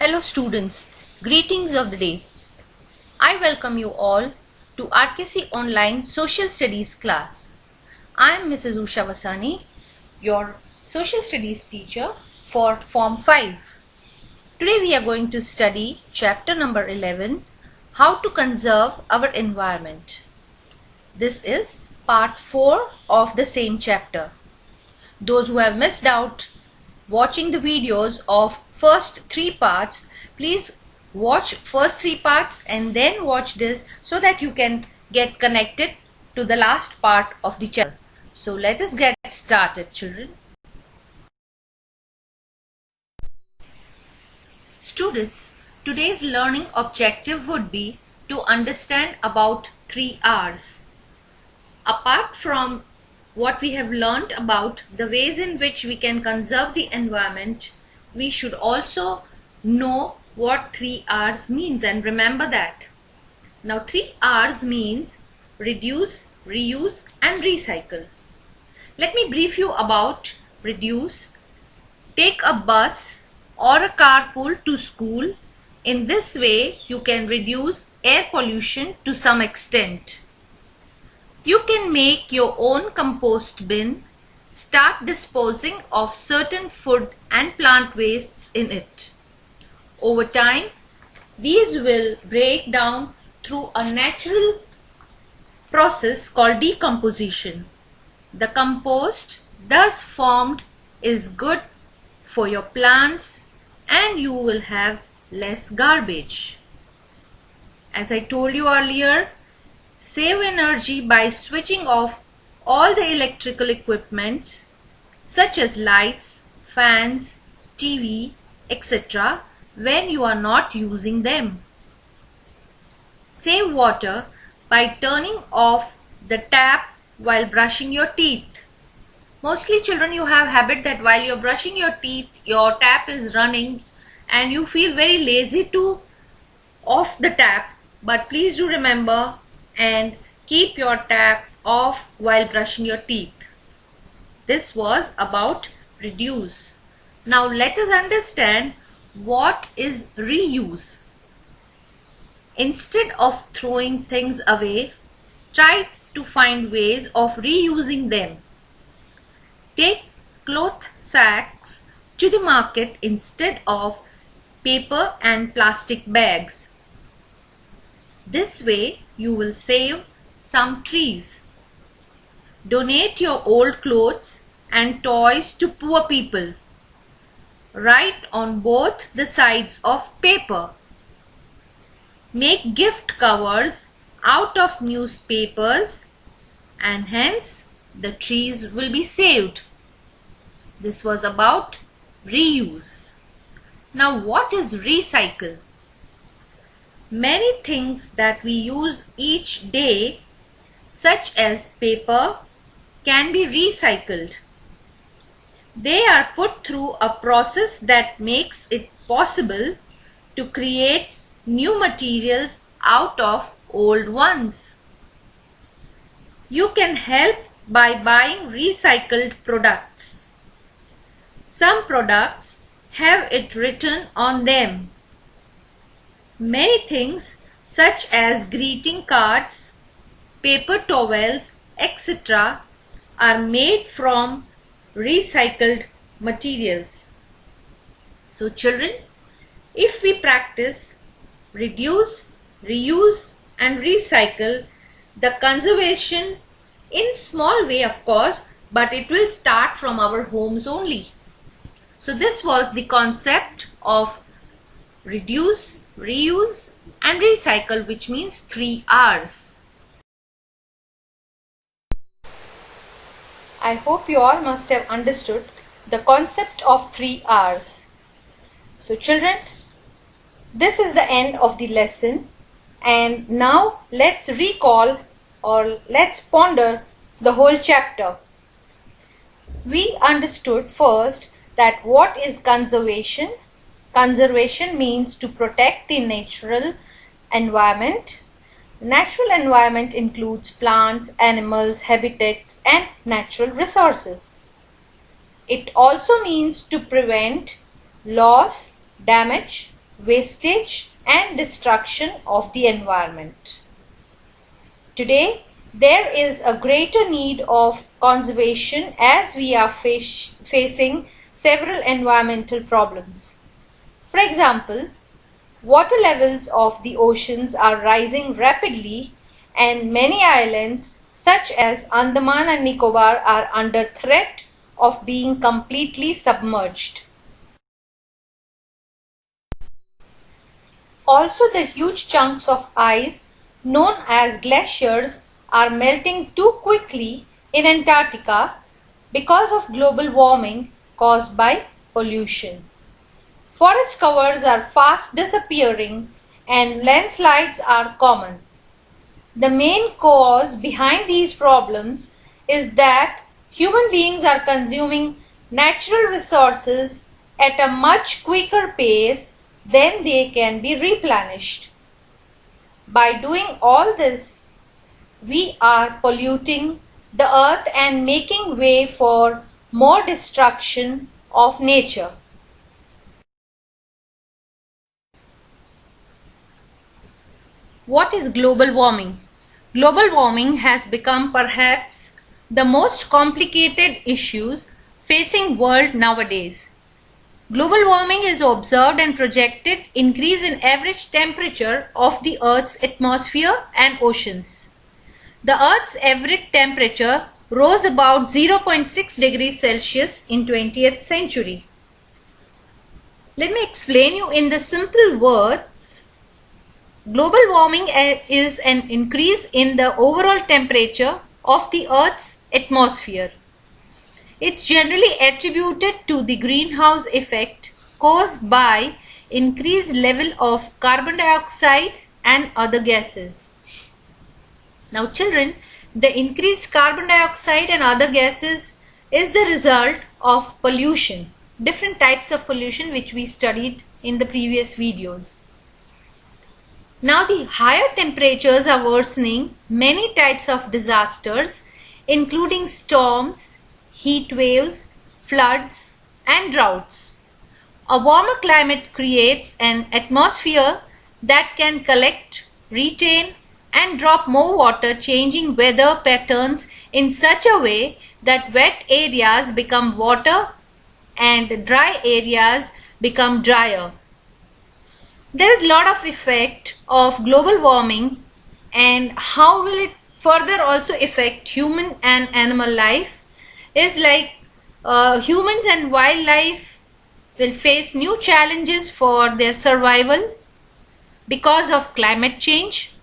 Hello students, greetings of the day. I welcome you all to RKC Online Social Studies class. I am Mrs. Usha Vasani, your Social Studies teacher for Form 5. Today we are going to study chapter number 11, How to Conserve Our Environment. This is part 4 of the same chapter. Those who have missed out watching the videos of first 3 parts, please watch first 3 parts and then watch this so that you can get connected to the last part of the chapter. So let us get started, children. Students, today's learning objective would be to understand about 3 R's. Apart from what we have learnt about the ways in which we can conserve the environment, we should also know what 3 R's means and remember that. Now 3 R's means reduce, reuse and recycle. Let me brief you about reduce. Take a bus or a carpool to school. In this way you can reduce air pollution to some extent. You can make your own compost bin. Start disposing of certain food and plant wastes in it. Over time, these will break down through a natural process called decomposition. The compost thus formed is good for your plants and you will have less garbage. As I told you earlier, save energy by switching off all the electrical equipment such as lights, fans, TV, etc. when you are not using them. Save water by turning off the tap while brushing your teeth. Mostly children, you have habit that while you're brushing your teeth, your tap is running and you feel very lazy to off the tap, but please do remember and keep your tap off while brushing your teeth. This was about reduce. Now let us understand what is reuse. Instead of throwing things away, try to find ways of reusing them. Take cloth sacks to the market instead of paper and plastic bags. This way you will save some trees. Donate your old clothes and toys to poor people. Write on both the sides of paper. Make gift covers out of newspapers and hence the trees will be saved. This was about reuse. Now what is recycle? Many things that we use each day, such as paper, can be recycled. They are put through a process that makes it possible to create new materials out of old ones. You can help by buying recycled products. Some products have it written on them. Many things such as greeting cards, paper towels, etc. are made from recycled materials. So children, if we practice reduce, reuse and recycle, the conservation in small way of course, but it will start from our homes only. So this was the concept of reduce, reuse and recycle, which means 3 R's. I hope you all must have understood the concept of 3 R's. So children, this is the end of the lesson and now let's recall or let's ponder the whole chapter. We understood first that what is conservation. Conservation means to protect the natural environment. Natural environment includes plants, animals, habitats and natural resources. It also means to prevent loss, damage wastage and destruction of the environment. Today, there is a greater need of conservation as we are facing several environmental problems. For example, water levels of the oceans are rising rapidly and many islands such as Andaman and Nicobar are under threat of being completely submerged. Also, the huge chunks of ice known as glaciers are melting too quickly in Antarctica because of global warming caused by pollution. Forest covers are fast disappearing and landslides are common. The main cause behind these problems is that human beings are consuming natural resources at a much quicker pace than they can be replenished. By doing all this, we are polluting the earth and making way for more destruction of nature. What is global warming? Global warming has become perhaps the most complicated issues facing world nowadays. Global warming is observed and projected increase in average temperature of the Earth's atmosphere and oceans. The Earth's average temperature rose about 0.6 degrees Celsius in 20th century. Let me explain you in the simple words. Global warming is an increase in the overall temperature of the Earth's atmosphere. It's generally attributed to the greenhouse effect caused by increased level of carbon dioxide and other gases. Now children, the increased carbon dioxide and other gases is the result of pollution, different types of pollution which we studied in the previous videos. Now the higher temperatures are worsening many types of disasters including storms, heat waves, floods and droughts. A warmer climate creates an atmosphere that can collect, retain and drop more water, changing weather patterns in such a way that wet areas become water and dry areas become drier. There is a lot of effect of global warming, and how will it further also affect human and animal life is like humans and wildlife will face new challenges for their survival because of climate change.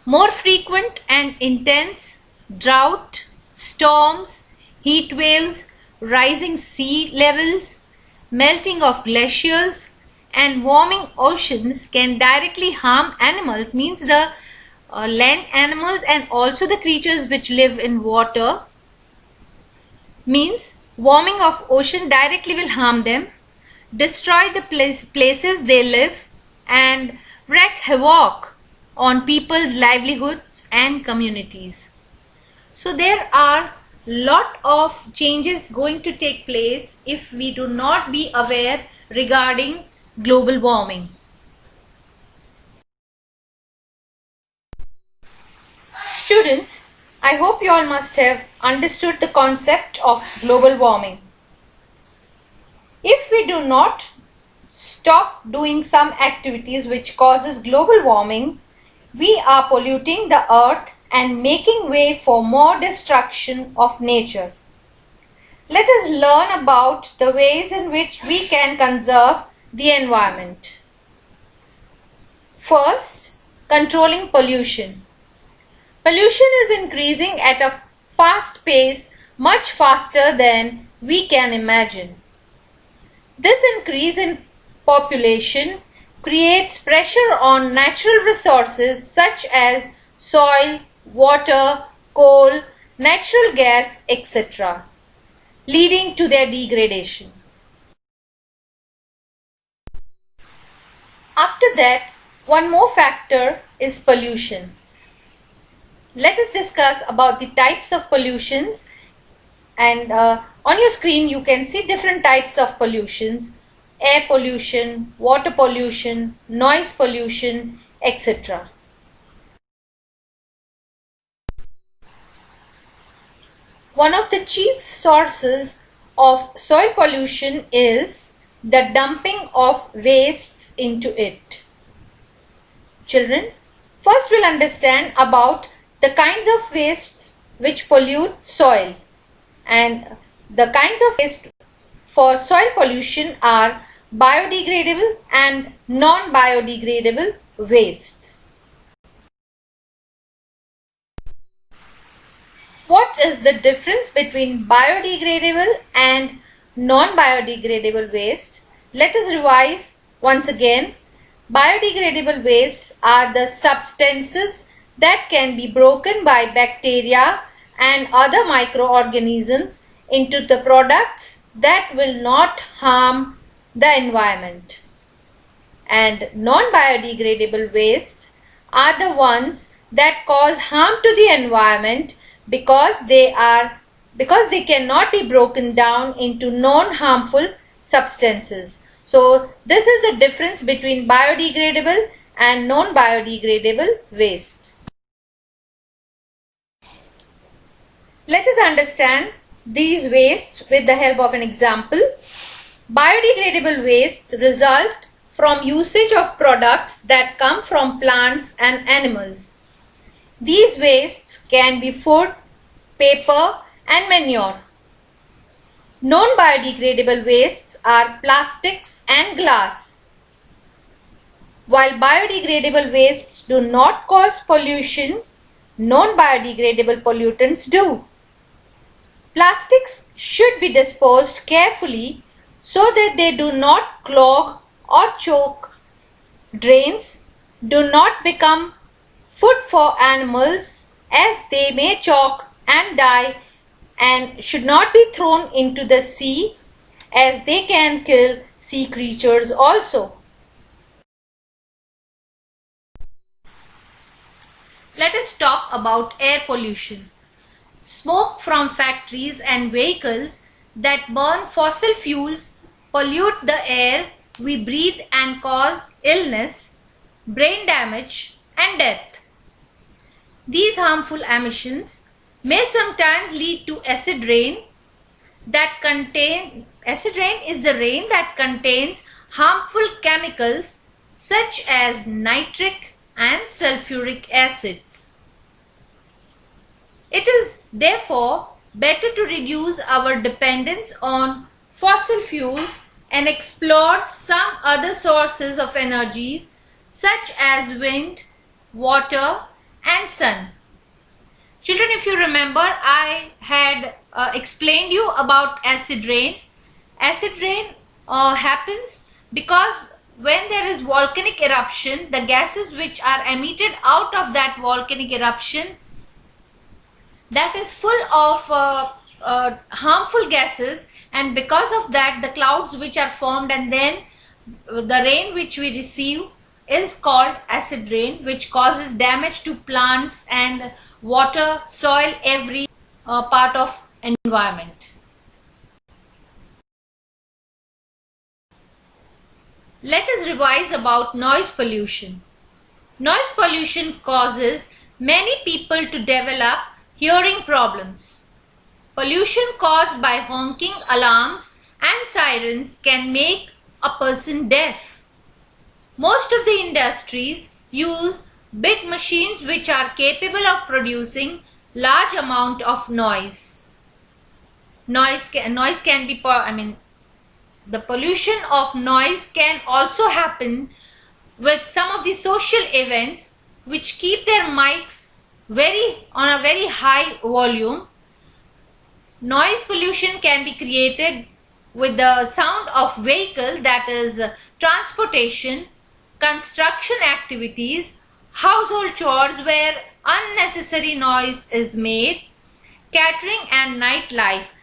More frequent and intense drought, storms, heat waves, rising sea levels, melting of glaciers and warming oceans can directly harm animals, means the land animals and also the creatures which live in water. Means warming of ocean directly will harm them, destroy the places they live and wreak havoc on people's livelihoods and communities. So there are lot of changes going to take place if we do not be aware regarding global warming. Students, I hope you all must have understood the concept of global warming. If we do not stop doing some activities which causes global warming, we are polluting the earth and making way for more destruction of nature. Let us learn about the ways in which we can conserve the environment. First, controlling pollution. Pollution is increasing at a fast pace, much faster than we can imagine. This increase in population creates pressure on natural resources such as soil, water, coal, natural gas, etc., leading to their degradation. After that, one more factor is pollution. Let us discuss about the types of pollutions, and on your screen you can see different types of pollutions. air pollution, water pollution, noise pollution, etc. One of the chief sources of soil pollution is the dumping of wastes into it. Children, first we'll understand about the kinds of wastes which pollute soil, and the kinds of waste for soil pollution are biodegradable and non-biodegradable wastes. What is the difference between biodegradable and non-biodegradable waste? Let us revise once again. Biodegradable wastes are the substances that can be broken by bacteria and other microorganisms into the products that will not harm the environment. And non-biodegradable wastes are the ones that cause harm to the environment because they cannot be broken down into non-harmful substances. So this is the difference between biodegradable and non-biodegradable wastes. Let us understand these wastes with the help of an example. Biodegradable wastes result from usage of products that come from plants and animals. These wastes can be food, paper, and manure. Non-biodegradable wastes are plastics and glass. While biodegradable wastes do not cause pollution, non-biodegradable pollutants do. Plastics should be disposed carefully so that they do not clog or choke drains, do not become food for animals as they may choke and die, and should not be thrown into the sea as they can kill sea creatures also. Let us talk about air pollution. Smoke from factories and vehicles that burn fossil fuels pollute the air we breathe and cause illness, brain damage, and death. These harmful emissions may sometimes lead to acid rain is the rain that contains harmful chemicals such as nitric and sulfuric acids. It is therefore better to reduce our dependence on fossil fuels and explore some other sources of energies such as wind, water, and sun. Children, if you remember, I had explained you about acid rain. Acid rain happens because when there is volcanic eruption, the gases which are emitted out of that volcanic eruption, that is full of harmful gases, and because of that the clouds which are formed and then the rain which we receive is called acid rain, which causes damage to plants and water, soil, every part of environment. Let us revise about noise pollution. Noise pollution causes many people to develop hearing problems. Pollution caused by honking alarms and sirens can make a person deaf. Most of the industries use big machines which are capable of producing large amount of noise. The pollution of noise can also happen with some of the social events which keep their mics on a very high volume. Noise pollution can be created with the sound of vehicle, that is transportation, construction activities, household chores where unnecessary noise is made, catering and nightlife.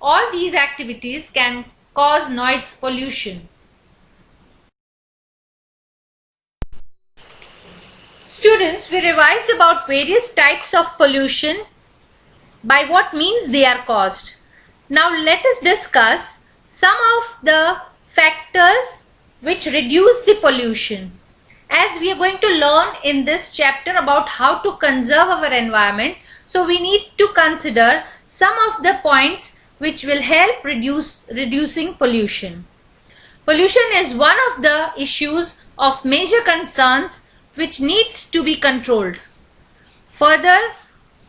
All these activities can cause noise pollution. Students, we revised about various types of pollution, by what means they are caused. Now let us discuss some of the factors which reduce the pollution. As we are going to learn in this chapter about how to conserve our environment, so we need to consider some of the points which will help reducing pollution. Pollution is one of the issues of major concerns which needs to be controlled. Further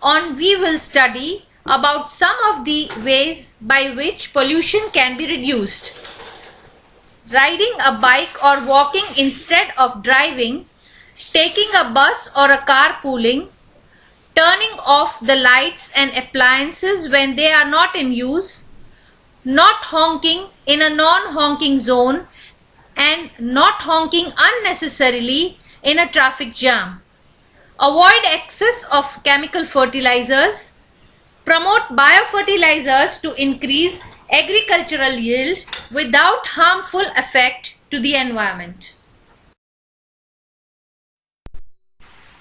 on, we will study about some of the ways by which pollution can be reduced. Riding a bike or walking instead of driving, taking a bus or a carpooling, turning off the lights and appliances when they are not in use, not honking in a non-honking zone, and not honking unnecessarily in a traffic jam. Avoid excess of chemical fertilizers. Promote biofertilizers to increase agricultural yield without harmful effect to the environment.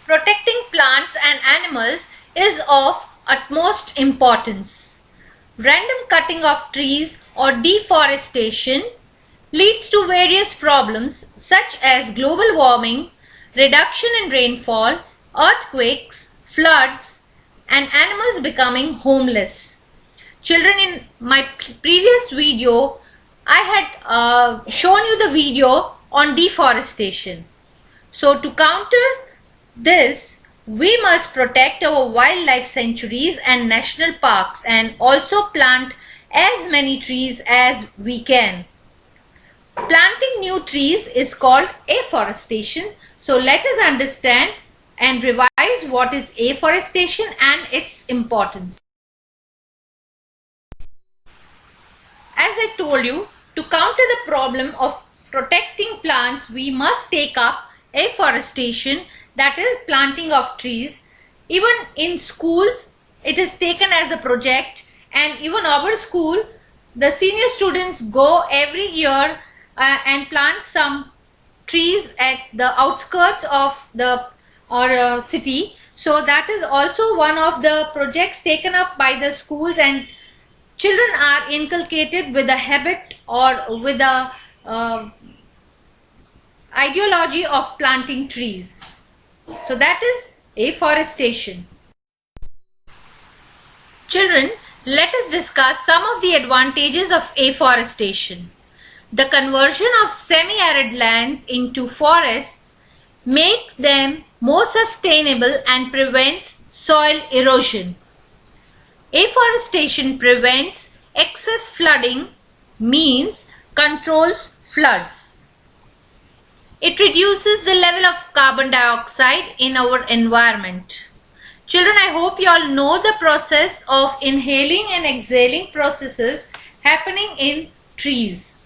Protecting plants and animals is of utmost importance. Random cutting of trees or deforestation leads to various problems such as global warming, reduction in rainfall, earthquakes, floods, and animals becoming homeless. Children, in my previous video, I had shown you the video on deforestation. So to counter this, we must protect our wildlife sanctuaries and national parks and also plant as many trees as we can. Planting new trees is called afforestation. So let us understand and revise what is afforestation and its importance. As I told you, to counter the problem of protecting plants, we must take up afforestation, that is planting of trees. Even in schools, it is taken as a project, and even our school, the senior students go every year and plant some trees at the outskirts of the city. So that is also one of the projects taken up by the schools, and children are inculcated with a habit or with a ideology of planting trees. So that is afforestation. Children, let us discuss some of the advantages of afforestation. The conversion of semi-arid lands into forests makes them more sustainable and prevents soil erosion. Afforestation prevents excess flooding, means controls floods. It reduces the level of carbon dioxide in our environment. Children, I hope you all know the process of inhaling and exhaling processes happening in trees.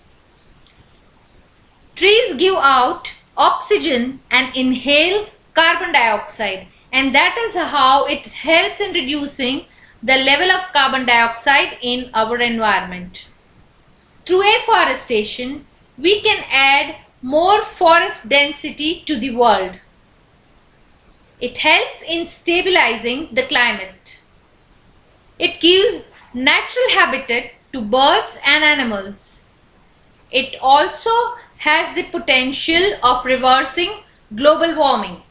Trees give out oxygen and inhale carbon dioxide, and that is how it helps in reducing the level of carbon dioxide in our environment. Through afforestation, we can add more forest density to the world. It helps in stabilizing the climate. It gives natural habitat to birds and animals. It also has the potential of reversing global warming.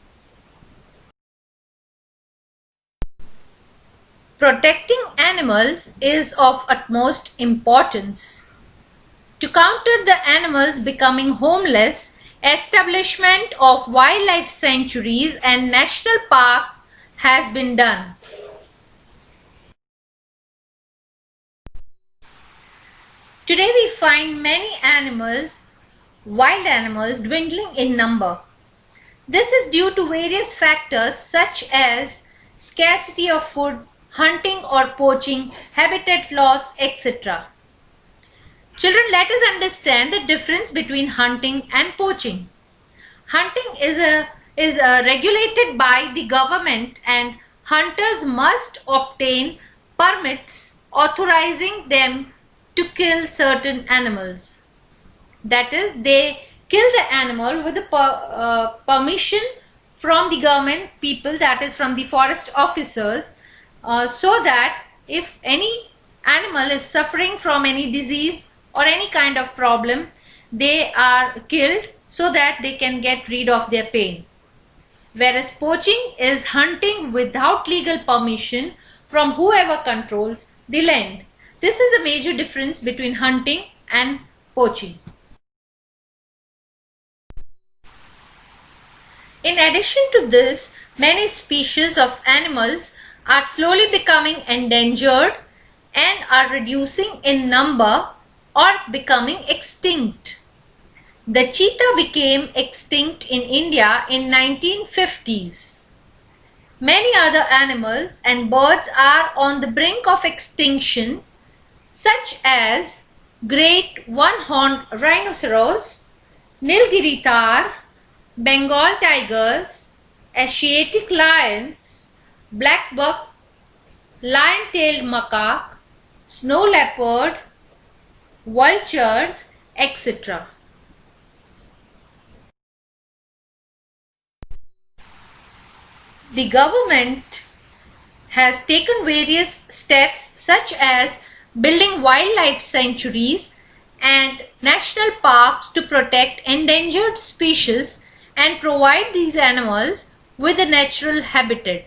Protecting animals is of utmost importance. To counter the animals becoming homeless, establishment of wildlife sanctuaries and national parks has been done. Today we find many animals, wild animals, dwindling in number. This is due to various factors such as scarcity of food, hunting or poaching, habitat loss, etc. Children, let us understand the difference between hunting and poaching. Hunting is regulated by the government, and hunters must obtain permits authorizing them to kill certain animals. That is, they kill the animal with the permission from the government people, that is from the forest officers, so that if any animal is suffering from any disease or any kind of problem, they are killed so that they can get rid of their pain. Whereas poaching is hunting without legal permission from whoever controls the land. This is the major difference between hunting and poaching. In addition to this, many species of animals are slowly becoming endangered and are reducing in number or becoming extinct. The cheetah became extinct in India in 1950s. Many other animals and birds are on the brink of extinction, such as great one-horned rhinoceros, Nilgiri tahr, Bengal tigers, Asiatic lions, black buck, lion-tailed macaque, snow leopard, vultures, etc. The government has taken various steps such as building wildlife sanctuaries and national parks to protect endangered species and provide these animals with a natural habitat.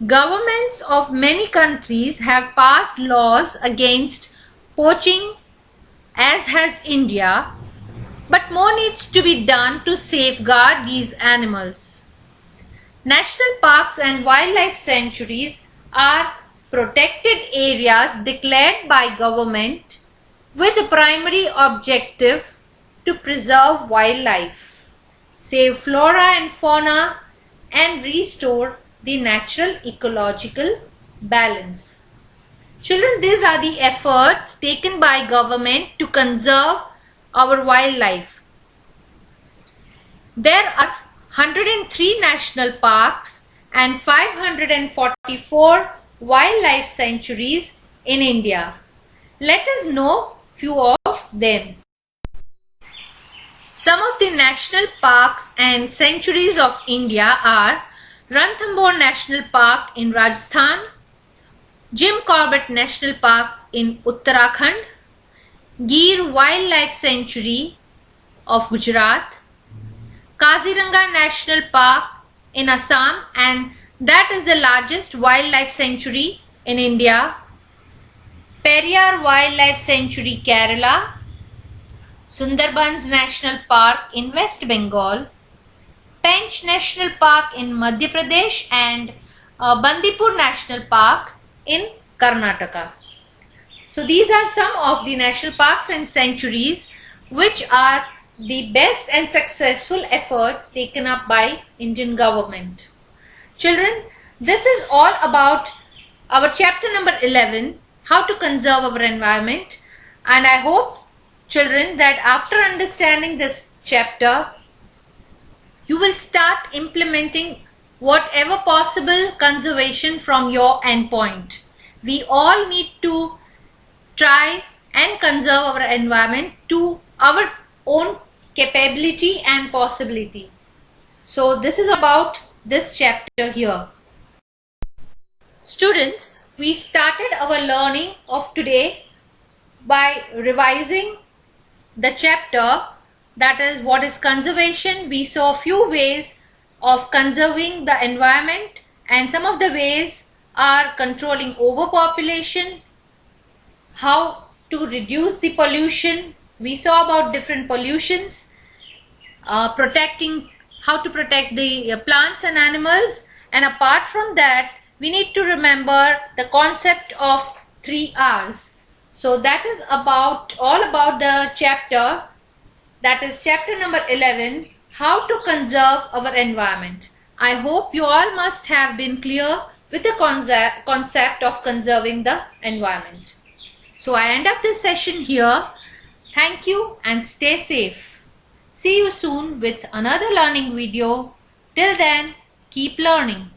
Governments of many countries have passed laws against poaching, as has India, but more needs to be done to safeguard these animals. National parks and wildlife sanctuaries are protected areas declared by government with the primary objective to preserve wildlife, save flora and fauna, and restore the natural ecological balance. Children, these are the efforts taken by government to conserve our wildlife. There are 103 national parks and 544 wildlife sanctuaries in India. Let us know few of them. Some of the national parks and sanctuaries of India are Ranthambore National Park in Rajasthan, Jim Corbett National Park in Uttarakhand, Gir Wildlife Sanctuary of Gujarat, Kaziranga National Park in Assam, and that is the largest wildlife sanctuary in India, Periyar Wildlife Sanctuary Kerala, Sundarbans National Park in West Bengal, Pench National Park in Madhya Pradesh, and Bandipur National Park in Karnataka. So these are some of the national parks and sanctuaries which are the best and successful efforts taken up by Indian government. Children, this is all about our chapter number 11, how to conserve our environment, and I hope, children, that after understanding this chapter, you will start implementing whatever possible conservation from your endpoint. We all need to try and conserve our environment to our own capability and possibility. So this is about this chapter here. Students, we started our learning of today by revising the chapter, that is what is conservation. We saw a few ways of conserving the environment, and some of the ways are controlling overpopulation, how to reduce the pollution. We saw about different pollutions, how to protect the plants and animals, and apart from that, we need to remember the concept of 3 R's. So that is all about the chapter, that is chapter number 11, how to conserve our environment. I hope you all must have been clear with the concept of conserving the environment. So I end up this session here. Thank you and stay safe. See you soon with another learning video. Till then, keep learning.